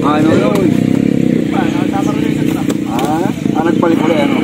Ano yun? Nagpalit ulit ano?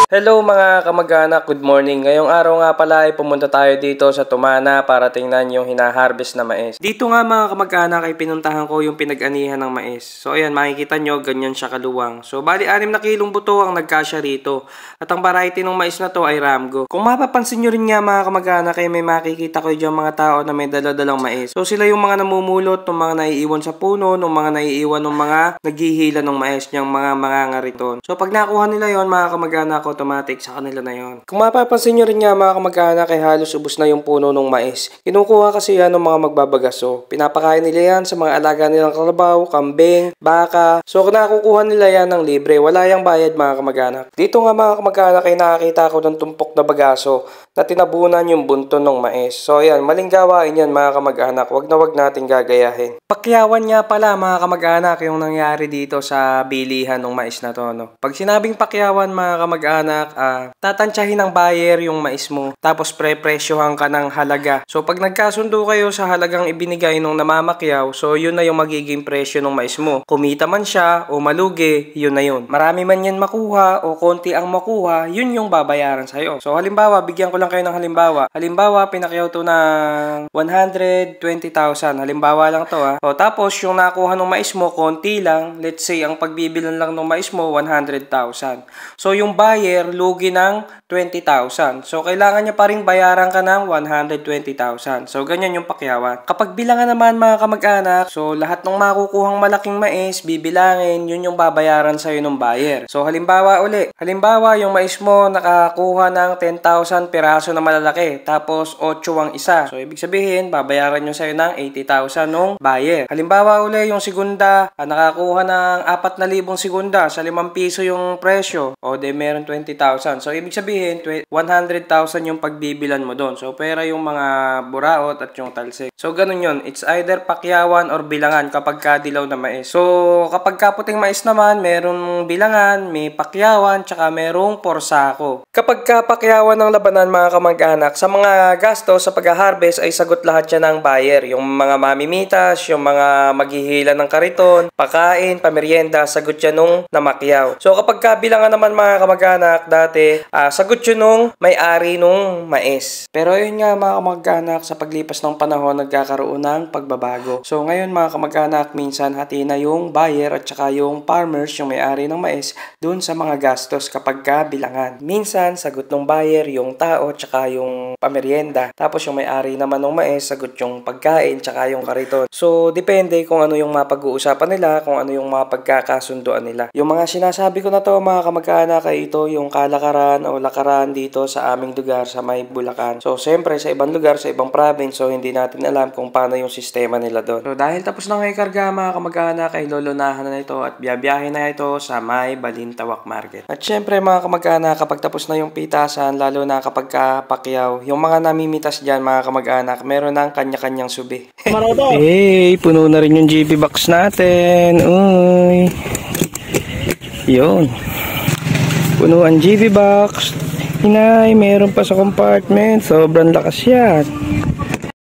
Hello mga kamag-anak, good morning. Ngayong araw nga pala ay pumunta tayo dito sa Tumana para tingnan yung hinaharvest na mais. Dito nga mga kamag-anak ay pinuntahan ko yung pinag-anihan ng mais. So ayan, makikita nyo, ganyan siya kaluwang. So bali 6 na kilong buto ang nagkasya rito. At ang variety ng mais na to ay Ramgo. Kung mapapansin nyo rin nga mga kamag-anak ay may makikita ko yung mga tao na may daladalang mais. So sila yung mga namumulot ng mga naiiwan sa puno, ng mga naiiwan ng mga naghihila ng mais niyang mga ngariton. So pag nakuha nila yon mga kamag-anak ko, automatic sa kanila na yon. Kung mapapansin nyo rin nga mga kamag-anak ay halos ubos na yung puno ng mais. Kinukuha kasi yan ng mga magbabagas. So pinapakain nila yan sa mga alaga nilang kalabaw, kambing, baka. So nakukuha nila yan ng libre. Wala yang bayad mga kamag-anak. Dito nga mga kamag-anak ay nakakita ko ng tumpok na bagaso na tinabunan yung bunton ng mais. So ayan, maling gawain yan mga kamag-anak. Wag natin gagayahin. Pakyawan nga pala mga kamag-anak yung nangyari dito sa bilihan ng mais na to. No? Pag sinabing pakyawan mga kamag-anak, tatansyahin ng buyer yung mais mo. Tapos pre-presyohan ka ng halaga. So pag nagkasundo kayo sa halagang ibinigay nung namamakyaw, so yun na yung magiging presyo ng mais mo. Kumita man siya o malugi, yun na yun. Marami man yan makuha o konti ang makuha, yun yung babayaran sa'yo. So halimbawa, bigyan ko lang kayo ng halimbawa. Halimbawa, pinakyaw to ng 120,000. Halimbawa lang to ha. O tapos yung nakuha ng mais mo, konti lang. Let's say, ang pagbibilan lang ng mais mo, 100,000. So yung buyer, lugi ng 20,000. So, kailangan niya pa rin bayaran ka ng 120,000. So, ganyan yung pakyawan. Kapag bilangan naman mga kamag-anak, so, lahat ng makukuhang malaking mais, bibilangin, yun yung babayaran sa'yo ng buyer. So, halimbawa uli. Halimbawa, yung mais mo nakakuha ng 10,000 piraso na malalaki. Tapos, 8 ang isa. So, ibig sabihin, babayaran nyo sa'yo ng 80,000 ng buyer. Halimbawa uli, yung segunda, nakakuha ng 4,000 segunda. Sa 5 piso yung presyo. O, de meron 20,000. So, ibig sabihin, 100,000 yung pagbibilan mo doon. So, pera yung mga buraot at yung talsik. So, ganun yun. It's either pakyawan or bilangan kapag kadilaw na mais. So, kapag kaputing mais naman, merong bilangan, may pakyawan, tsaka merong porsako. Kapag kapakyawan ng labanan mga kamag-anak, sa mga gastos sa pag-harvest ay sagot lahat yan ng buyer. Yung mga mamimitas, yung mga maghihila ng kariton, pakain, pamerienda, sagot yan nung namakyaw. So, kapag kabilangan naman mga kamag-anak, dati, sagot yun nung may-ari nung mais. Pero yun nga mga kamag-anak, sa paglipas ng panahon, nagkakaroon ng pagbabago. So ngayon mga kamag-anak, minsan hati na yung buyer at saka yung farmers, yung may-ari ng mais, dun sa mga gastos kapag kabilangan. Minsan, sagot ng buyer yung tao at saka yung pamerienda. Tapos yung may-ari naman ng mais, sagot yung pagkain tsaka yung kariton. So depende kung ano yung mapag-uusapan nila, kung ano yung mapagkakasunduan nila. Yung mga sinasabi ko na to mga kamag-anak ay ito yung kalakaran o lakaran dito sa aming lugar sa may Bulacan. So, siyempre sa ibang lugar, sa ibang province, so hindi natin alam kung paano yung sistema nila doon. So, dahil tapos na ngayon karga mga kamag-anak, ay lolonahan na ito at biyabiyahin na ito sa may Balintawak Market. At siyempre mga kamag-anak, kapag tapos na yung pitasan, lalo na kapag kapakyaw, yung mga namimitas dyan mga kamag-anak, meron ng kanya-kanyang subi. Hey, puno na rin yung GB box natin. Uy. Yun. Puno ang GB box. Inay, meron pa sa compartment. Sobrang lakas yan.